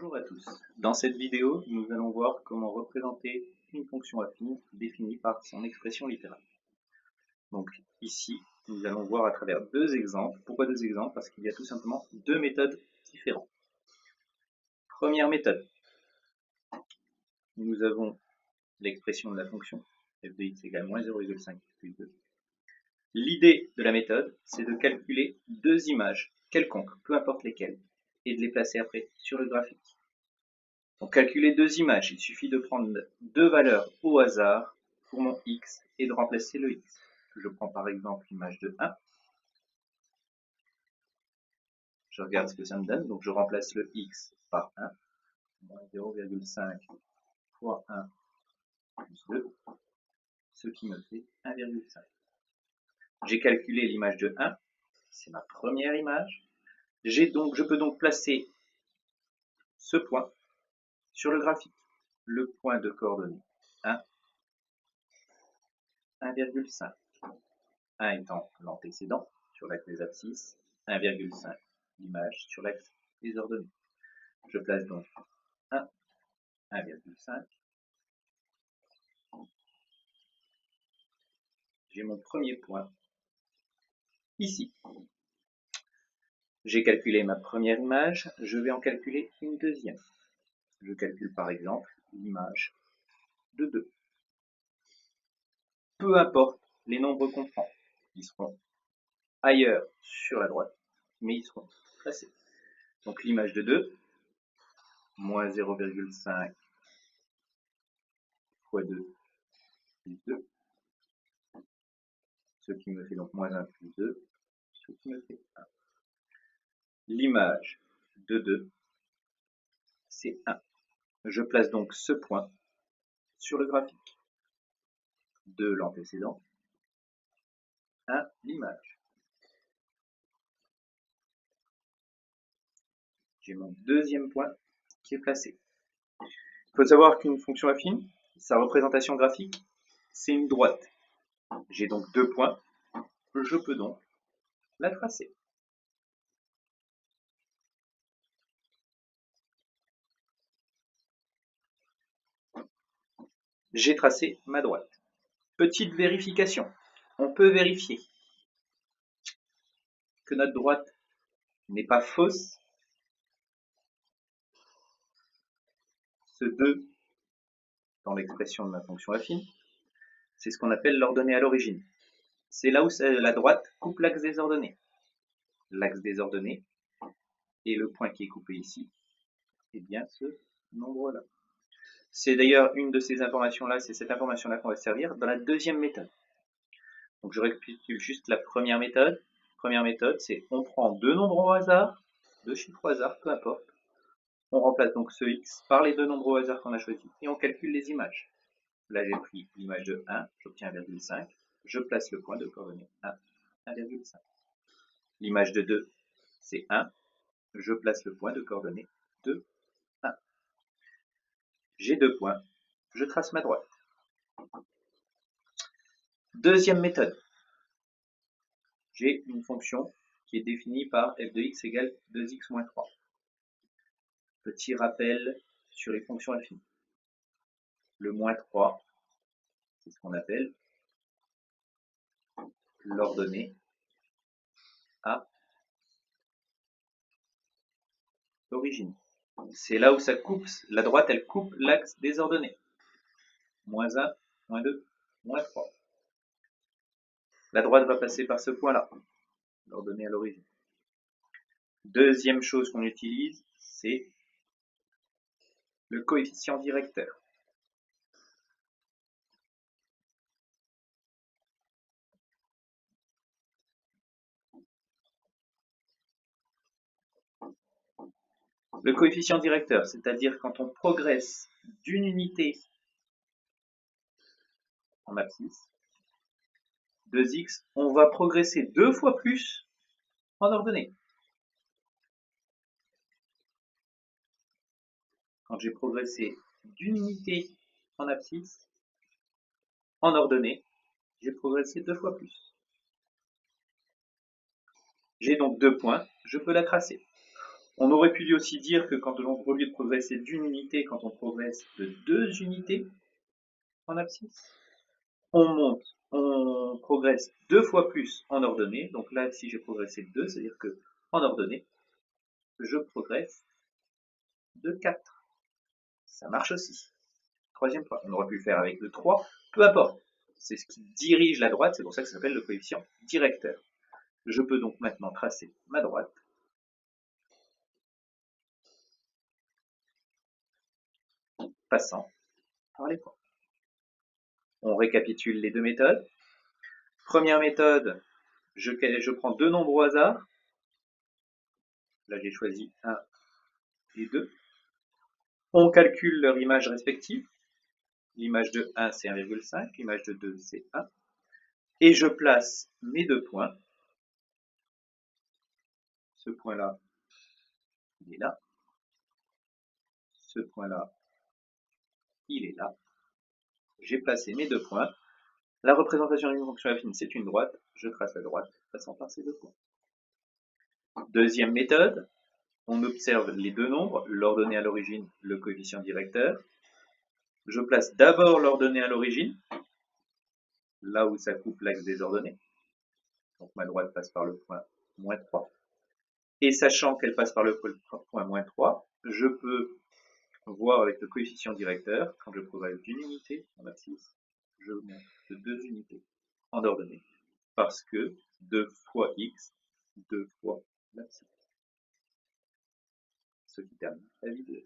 Bonjour à tous. Dans cette vidéo, nous allons voir comment représenter une fonction affine définie par son expression littérale. Donc ici, nous allons voir à travers deux exemples. Pourquoi deux exemples? Parce qu'il y a tout simplement deux méthodes différentes. Première méthode, nous avons l'expression de la fonction f de x égale moins 0,5 plus 2. L'idée de la méthode, c'est de calculer deux images quelconques, peu importe lesquelles, et de les placer après sur le graphique. Pour calculer deux images, il suffit de prendre deux valeurs au hasard pour mon x et de remplacer le x. Je prends par exemple l'image de 1. Je regarde ce que ça me donne, donc je remplace le x par 1. Moins 0,5 fois 1 plus 2, ce qui me fait 1,5. J'ai calculé l'image de 1, c'est ma première image. Je peux donc placer ce point sur le graphique. Le point de coordonnées 1, 1,5. 1 étant l'antécédent sur l'axe des abscisses, 1,5 l'image sur l'axe des ordonnées. Je place donc 1, 1,5. J'ai mon premier point ici. J'ai calculé ma première image, je vais en calculer une deuxième. Je calcule par exemple l'image de 2. Peu importe les nombres qu'on prend, ils seront ailleurs sur la droite, mais ils seront placés. Donc l'image de 2, moins 0,5 fois 2 plus 2, ce qui me fait donc moins 1 plus 2, ce qui me fait 1. L'image de 2, c'est 1. Je place donc ce point sur le graphique. 2 l'antécédent, 1 l'image. J'ai mon deuxième point qui est placé. Il faut savoir qu'une fonction affine, sa représentation graphique, c'est une droite. J'ai donc deux points, je peux donc la tracer. J'ai tracé ma droite. Petite vérification, on peut vérifier que notre droite n'est pas fausse. Ce 2 dans l'expression de ma fonction affine, c'est ce qu'on appelle l'ordonnée à l'origine. C'est là où la droite coupe l'axe des ordonnées. L'axe des ordonnées et le point qui est coupé ici, et bien ce nombre-là. C'est d'ailleurs une de ces informations-là, c'est cette information-là qu'on va servir dans la deuxième méthode. Donc je récapitule juste la première méthode. Première méthode, c'est on prend deux nombres au hasard, deux chiffres au hasard, peu importe. On remplace donc ce x par les deux nombres au hasard qu'on a choisis et on calcule les images. Là j'ai pris l'image de 1, j'obtiens 1,5. Je place le point de coordonnée 1, 1,5. L'image de 2, c'est 1. Je place le point de coordonnée 2, 1. J'ai deux points, je trace ma droite. Deuxième méthode. J'ai une fonction qui est définie par f de x égale 2x moins 3. Petit rappel sur les fonctions affines. Le moins 3, c'est ce qu'on appelle l'ordonnée à l'origine. C'est là où ça coupe, la droite elle coupe l'axe des ordonnées. Moins 1, moins 2, moins 3. La droite va passer par ce point-là, l'ordonnée à l'origine. Deuxième chose qu'on utilise, c'est le coefficient directeur. Le coefficient directeur, c'est-à-dire quand on progresse d'une unité en abscisse, 2x, on va progresser deux fois plus en ordonnée. Quand j'ai progressé d'une unité en abscisse, en ordonnée, j'ai progressé deux fois plus. J'ai donc deux points, je peux la tracer. On aurait pu aussi dire que quand on, au lieu de progresser d'une unité, quand on progresse de 2 unités en abscisse, on progresse 2 fois plus en ordonnée. Donc là, si j'ai progressé de 2, c'est-à-dire que en ordonnée, je progresse de 4. Ça marche aussi. Troisième fois. On aurait pu le faire avec de 3, peu importe. C'est ce qui dirige la droite, c'est pour ça que ça s'appelle le coefficient directeur. Je peux donc maintenant tracer ma droite. Passant par les points. On récapitule les deux méthodes. Première méthode, je prends deux nombres au hasard. Là, j'ai choisi 1 et 2. On calcule leur image respective. L'image de 1, c'est 1,5. L'image de 2, c'est 1. Et je place mes deux points. Ce point-là, il est là. Ce point-là, il est là. J'ai placé mes deux points. La représentation d'une fonction affine, c'est une droite. Je trace la droite passant par ces deux points. Deuxième méthode, on observe les deux nombres, l'ordonnée à l'origine, le coefficient directeur. Je place d'abord l'ordonnée à l'origine, là où ça coupe l'axe des ordonnées. Donc ma droite passe par le point moins 3. Et sachant qu'elle passe par le point moins 3, je peux voir avec le coefficient directeur, quand je progresse d'une unité en abscisse, je monte de 2 unités en ordonnée. Parce que 2 fois x, 2 fois l'abscisse. Ce qui termine la vidéo.